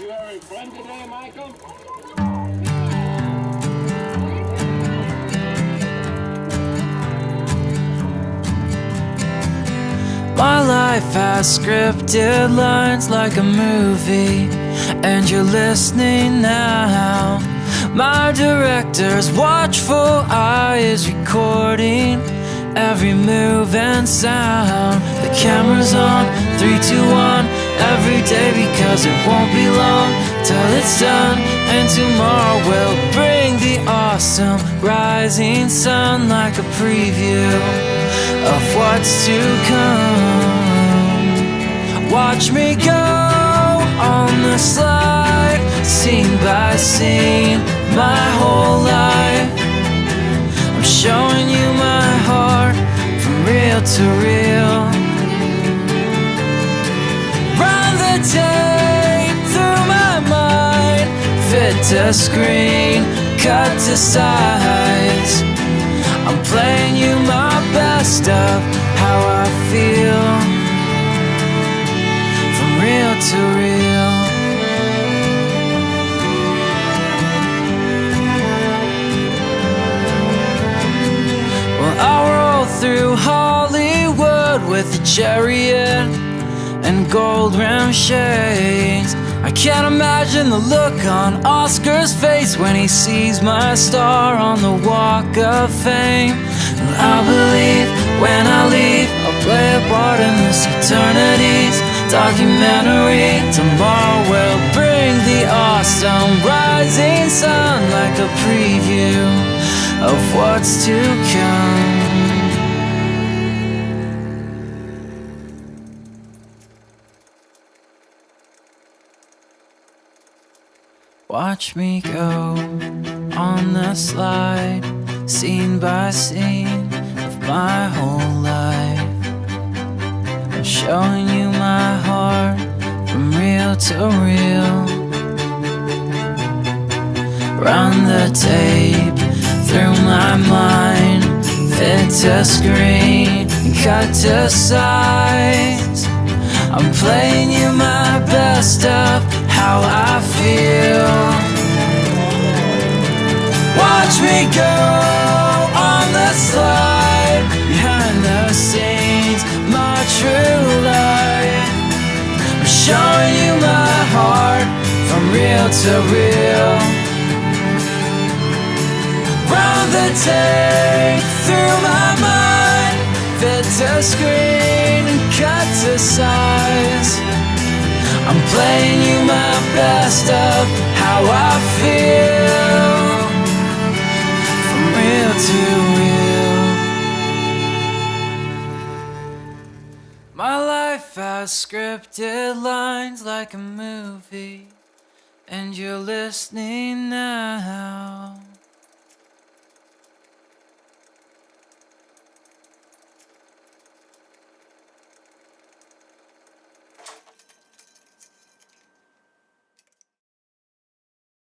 You having fun today, Michael? My life has scripted lines like a movie, and you're listening now. My director's watchful eye is recording every move and sound. The camera's on, 3, 2, 1, every day, because it won't be long till it's done. And tomorrow will bring the awesome rising sun like a preview of what's to come. Watch me go on the slide, scene by scene, my whole life. I'm showing you my heart from real to real. Run the tape through my mind, fit to screen, cut to size. I'm playing you my best of how I feel, from real to real. Well, I'll roll through Hollywood with a chariot and gold rim shades. I can't imagine the look on Oscar's face when he sees my star on the walk of fame. And I believe when I leave, I'll play a part in this eternity's documentary. Tomorrow will bring the awesome rising sun like a preview of what's to come. Watch me go on the slide, scene by scene of my whole life. I'm showing you my heart from real to real. Run the tape through my mind, fit to screen, cut to size. I'm playing you my best of how I feel. Watch me go on the slide, behind the scenes, my true life. I'm showing you my heart from real to real. Run the tape through my mind, fit to screen and cut to size. I'm playing you my best of how I feel, from real to real. My life has scripted lines like a movie, and you're listening now.